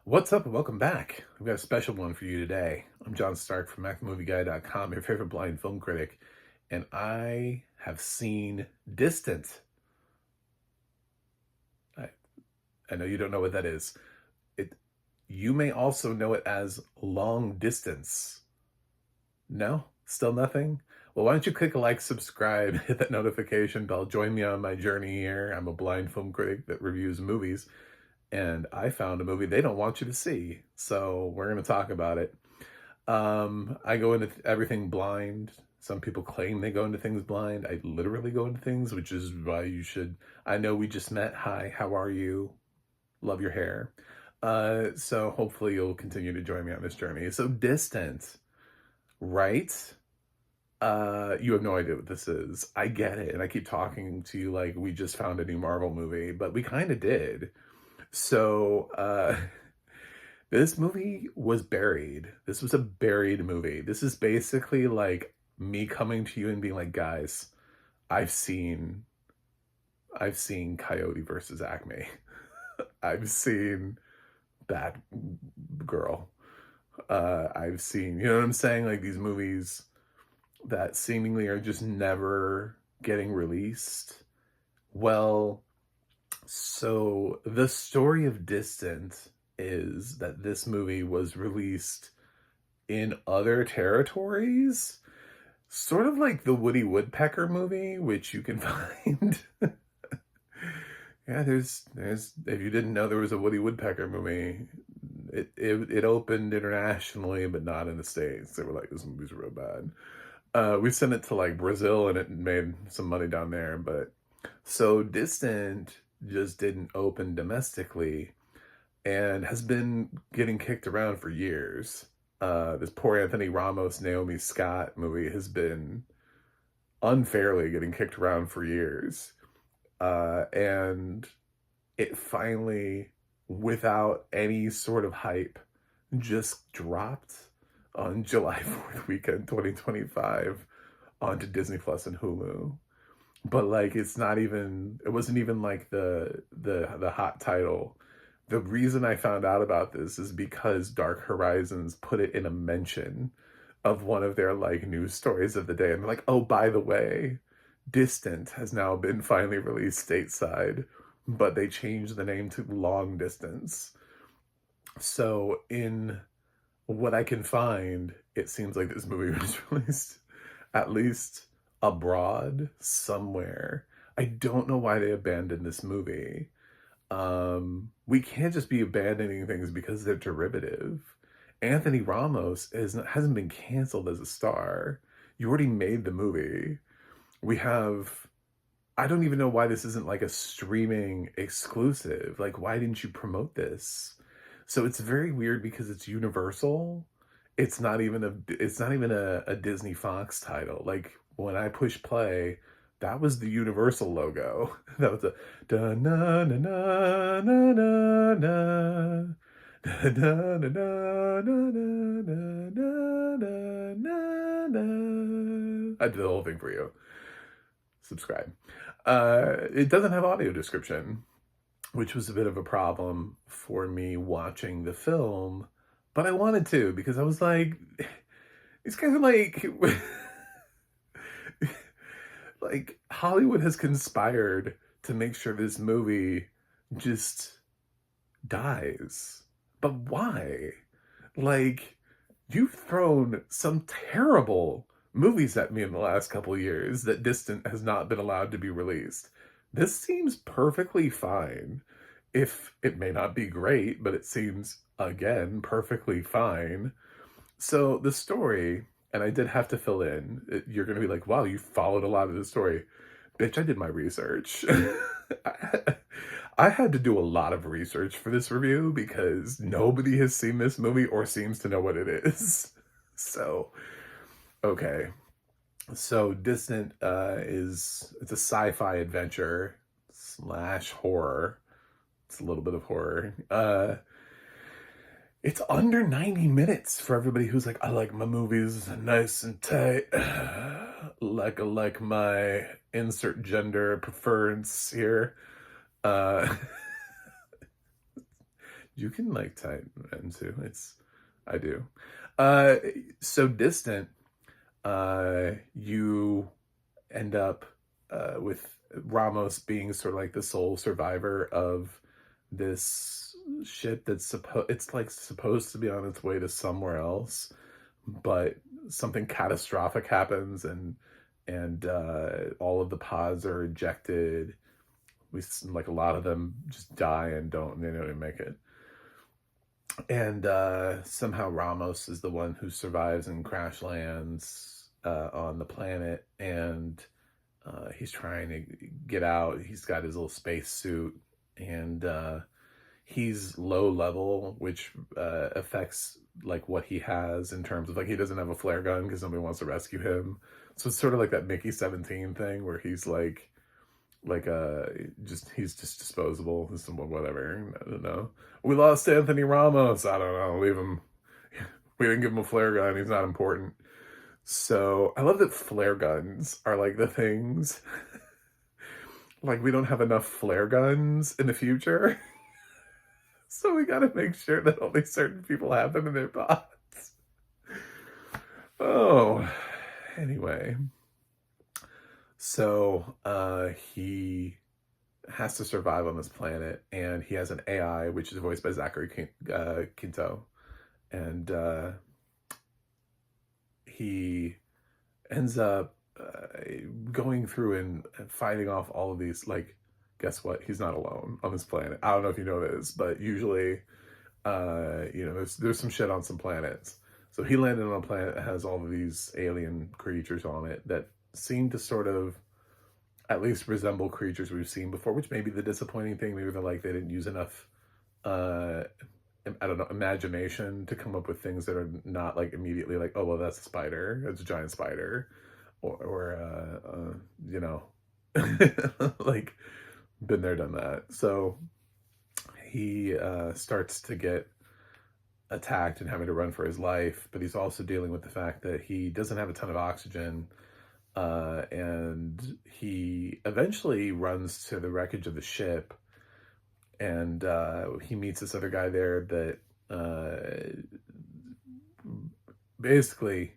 What's up and welcome back. We've got a special one for you today. I'm John Stark from MacTheMovieGuy.com, your favorite blind film critic, and I have seen Distant. I, I know you don't know what that is. It You may also know it as Long Distance. No? Still nothing? Well, why don't you click like, subscribe, hit that notification bell, join me on my journey here. I'm a blind film critic that reviews movies, and I found a movie they don't want you to see, so we're going to talk about it. I go into everything blind. Some people claim they go into things blind. I literally go into things, which is why you should. I know we just met. Hi, how are you? Love your hair. So hopefully you'll continue to join me on this journey. So Distant, right? You have no idea what this is. I get it, and I keep talking to you like we just found a new Marvel movie, but we kind of did. So, this movie was buried. This was a buried movie. This is basically like me coming to you and being like, guys, I've seen Coyote versus Acme. I've seen Bad Girl. I've seen, you know what I'm saying? Like these movies that seemingly are just never getting released. Well, so the story of Distant is that this movie was released in other territories, sort of like the Woody Woodpecker movie, which you can find. Yeah, there's if you didn't know there was a Woody Woodpecker movie, it opened internationally, but not in the States. They were like, this movie's real bad. We sent it to like Brazil and it made some money down there, but so Distant just didn't open domestically and has been getting kicked around for years. This poor Anthony Ramos, Naomi Scott movie has been unfairly getting kicked around for years. And it finally, without any sort of hype, just dropped on July 4th weekend, 2025, onto Disney Plus and Hulu. But like it wasn't even like the hot title. The reason I found out about this is because Dark Horizons put it in a mention of one of their like news stories of the day, and they're like, oh, by the way, Distant has now been finally released stateside, but they changed the name to Long Distance. So in what I can find, it seems like this movie was released at least abroad somewhere. I don't know why they abandoned this movie. We can't just be abandoning things because they're derivative. Anthony Ramos hasn't been canceled as a star. You already made the movie. I don't even know why this isn't like a streaming exclusive. Like, why didn't you promote this? So it's very weird because it's Universal. It's not even a Disney Fox title. Like when I push play, that was the Universal logo. That was a da na na na na na na da na na na na na na na na. I did the whole thing for you. Subscribe. It doesn't have audio description, which was a bit of a problem for me watching the film, but I wanted to because I was like, these guys are like, like Hollywood has conspired to make sure this movie just dies. But why? Like, you've thrown some terrible movies at me in the last couple of years that Distant has not been allowed to be released. This seems perfectly fine. If it may not be great, but it seems, again, perfectly fine. So the story, and I did have to fill in, you're going to be like, wow, you followed a lot of the story. Bitch, I did my research. I had to do a lot of research for this review because nobody has seen this movie or seems to know what it is. So, okay. So Distant it's a sci-fi adventure / horror. It's a little bit of horror. It's under 90 minutes for everybody who's like, I like my movies nice and tight. like my insert gender preference here. You can like type into I do. So Distant, you end up with Ramos being sort of like the sole survivor of this ship that's supposed to be on its way to somewhere else, but something catastrophic happens, and all of the pods are ejected. Like a lot of them just die and they don't even make it. And somehow Ramos is the one who survives and crash lands on the planet, and he's trying to get out. He's got his little space suit, and he's low level, which affects like what he has in terms of like he doesn't have a flare gun because nobody wants to rescue him. So it's sort of like that Mickey 17 thing where he's like he's just disposable. Whatever. I don't know. We lost Anthony Ramos. I don't know. Leave him. We didn't give him a flare gun. He's not important. So I love that flare guns are like the things. Like we don't have enough flare guns in the future. So we gotta make sure that only certain people have them in their pods. Oh, anyway. So he has to survive on this planet, and he has an AI, which is voiced by Zachary Quinto. And he ends up going through and fighting off all of these, like, guess what? He's not alone on this planet. I don't know if you know this, but usually, there's some shit on some planets. So he landed on a planet that has all of these alien creatures on it that seem to sort of at least resemble creatures we've seen before, which may be the disappointing thing. Maybe they didn't use enough, imagination to come up with things that are not like immediately like, oh, well, that's a spider. That's a giant spider. Or like been there, done that. So he starts to get attacked and having to run for his life, but he's also dealing with the fact that he doesn't have a ton of oxygen, and he eventually runs to the wreckage of the ship, and he meets this other guy there that basically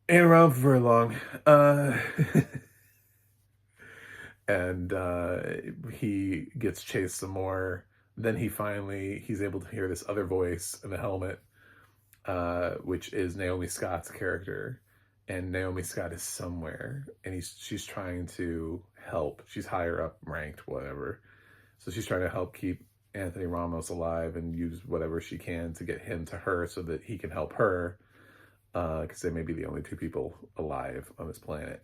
ain't around for very long. And he gets chased some more. Then he's able to hear this other voice in the helmet, which is Naomi Scott's character. And Naomi Scott is somewhere, and she's trying to help. She's higher up ranked, whatever. So she's trying to help keep Anthony Ramos alive and use whatever she can to get him to her so that he can help her, because they may be the only two people alive on this planet.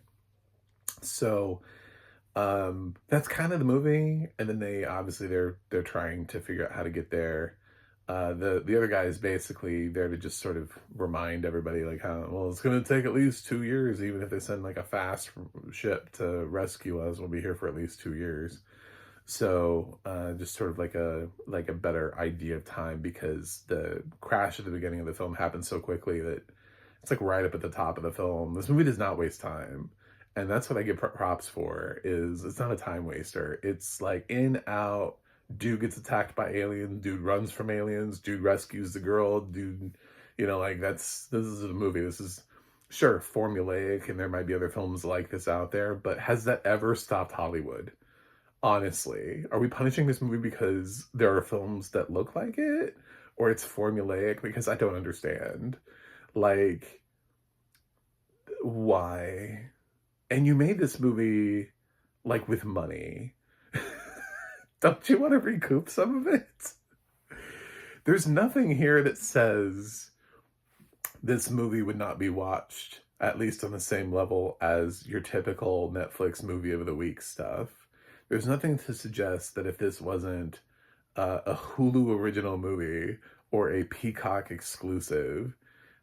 So that's kind of the movie. And then they're trying to figure out how to get there. The other guy is basically there to just sort of remind everybody like it's going to take at least 2 years. Even if they send like a fast ship to rescue us, we'll be here for at least 2 years. So just sort of like a better idea of time, because the crash at the beginning of the film happens so quickly that it's like right up at the top of the film. This movie does not waste time. And that's what I get props for, is it's not a time waster. It's like in, out, dude gets attacked by aliens, dude runs from aliens, dude rescues the girl, dude, this is a movie. This is, sure, formulaic, and there might be other films like this out there, but has that ever stopped Hollywood? Honestly, are we punishing this movie because there are films that look like it? Or it's formulaic? Because I don't understand. Like, why? And you made this movie, like, with money. Don't you want to recoup some of it? There's nothing here that says this movie would not be watched, at least on the same level as your typical Netflix movie of the week stuff. There's nothing to suggest that if this wasn't a Hulu original movie or a Peacock exclusive,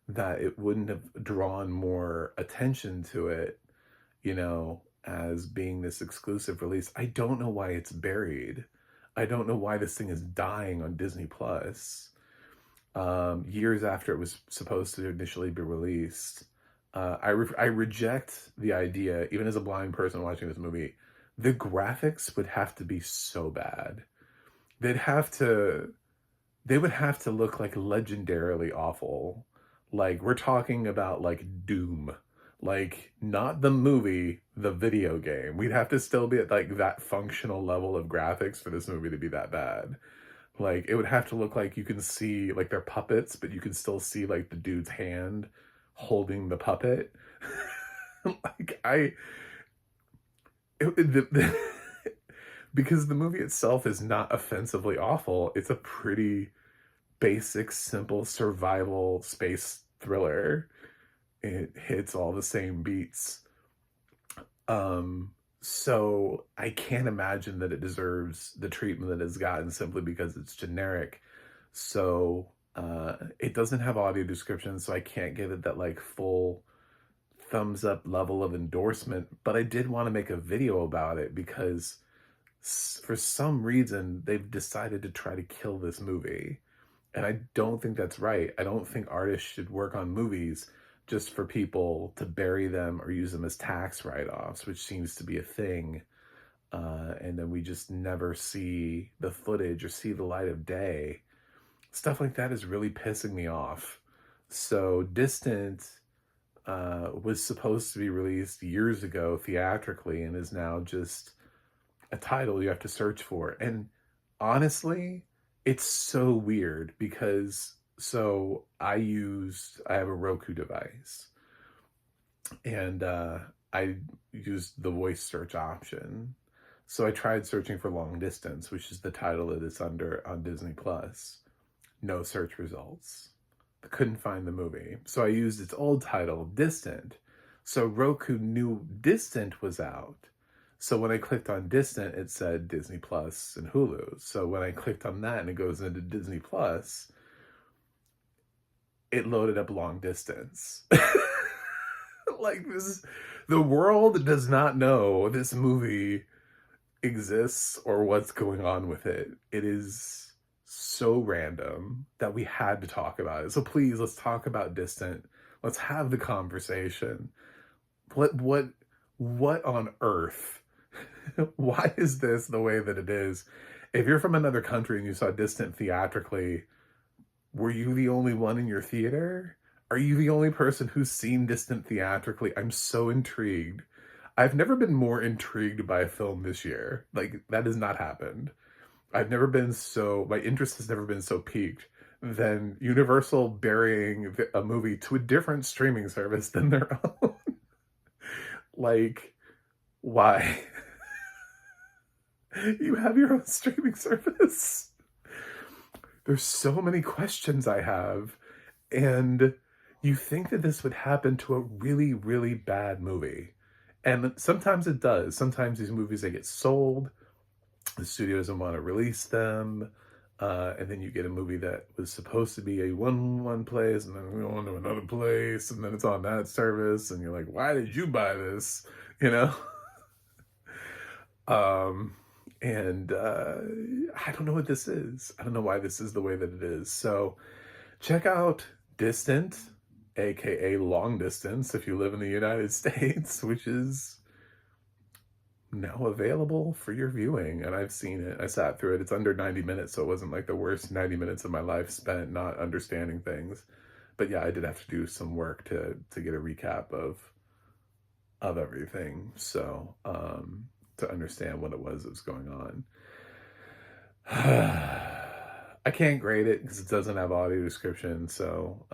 that it wouldn't have drawn more attention to it, as being this exclusive release. I don't know why it's buried. I don't know why this thing is dying on Disney Plus. Years after it was supposed to initially be released. I reject the idea, even as a blind person watching this movie, the graphics would have to be so bad. they'd have to they would have to look like legendarily awful. Like we're talking about like Doom. Like not the movie, the video game. We'd have to still be at like that functional level of graphics for this movie to be that bad. Like it would have to look like you can see like they're puppets, but you can still see like the dude's hand holding the puppet. like I because the movie itself is not offensively awful. It's a pretty basic, simple survival space thriller. It hits all the same beats. So I can't imagine that it deserves the treatment that it's gotten simply because it's generic. So it doesn't have audio description, so I can't give it that like full thumbs up level of endorsement. But I did want to make a video about it because for some reason they've decided to try to kill this movie. And I don't think that's right. I don't think artists should work on movies just for people to bury them or use them as tax write-offs, which seems to be a thing. And then we just never see the footage or see the light of day. Stuff like that is really pissing me off. So Distant was supposed to be released years ago theatrically and is now just a title you have to search for. And honestly, it's so weird because so I have a Roku device and I used the voice search option. So I tried searching for Long Distance, which is the title that it's under on Disney Plus. No search results. I couldn't find the movie. So I used its old title, Distant. So Roku knew Distant was out. So when I clicked on Distant, it said Disney Plus and Hulu. So when I clicked on that and it goes into Disney Plus, it loaded up Long Distance. Like this, the world does not know this movie exists or what's going on with it. It is so random that we had to talk about it. So please, let's talk about Distant. Let's have the conversation. What on earth? Why is this the way that it is? If you're from another country and you saw Distant theatrically, were you the only one in your theater? Are you the only person who's seen Distant theatrically? I'm so intrigued. I've never been more intrigued by a film this year. Like, that has not happened. My interest has never been so piqued than Universal burying a movie to a different streaming service than their own. Like, why? You have your own streaming service. There's so many questions I have. And you think that this would happen to a really, really bad movie. And sometimes it does. Sometimes these movies, they get sold. The studio doesn't want to release them. And then you get a movie that was supposed to be a one place and then we go on to another place and then it's on that service and you're like, why did you buy this? You know? And I don't know what this is. I don't know why this is the way that it is. So check out Distant, aka Long Distance, if you live in the United States, which is now available for your viewing. And I've seen it. I sat through it. It's under 90 minutes, so it wasn't like the worst 90 minutes of my life spent not understanding things. But yeah, I did have to do some work to get a recap of everything. So to understand what it was that was going on. I can't grade it because it doesn't have audio description. So,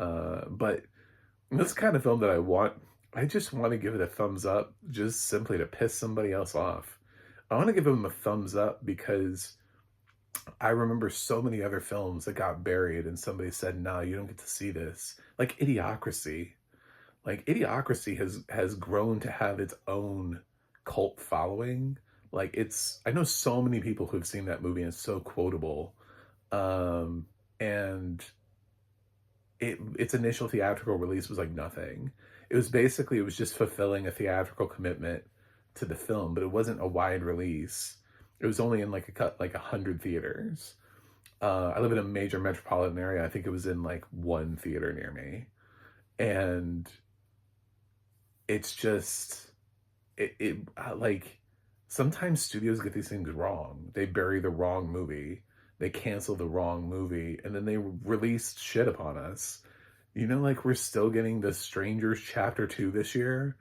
but this kind of film that I just want to give it a thumbs up just simply to piss somebody else off. I want to give them a thumbs up because I remember so many other films that got buried and somebody said, no, you don't get to see this. Like Idiocracy. Like Idiocracy has grown to have its own cult following. Like I know so many people who've seen that movie and it's so quotable. And its initial theatrical release was like nothing. It was just fulfilling a theatrical commitment to the film, but it wasn't a wide release. It was only in like 100 theaters. I live in a major metropolitan area. I think it was in like one theater near me. And it's just, like, sometimes studios get these things wrong. They bury the wrong movie. they cancel the wrong movie, and then they released shit upon us. You know, like, we're still getting the Strangers Chapter 2 this year.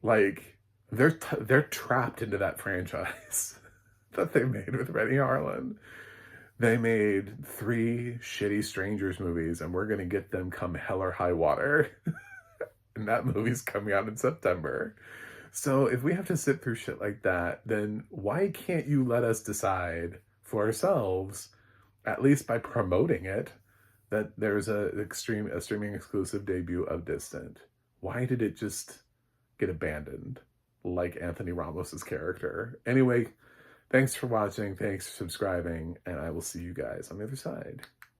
Like, they're trapped into that franchise that they made with Rennie Harlan. They made 3 shitty Strangers movies, and we're gonna get them come hell or high water. And that movie's coming out in September. So if we have to sit through shit like that, then why can't you let us decide for ourselves, at least by promoting it, that there's a streaming exclusive debut of Distant? Why did it just get abandoned like Anthony Ramos's character? Anyway, thanks for watching, thanks for subscribing, and I will see you guys on the other side.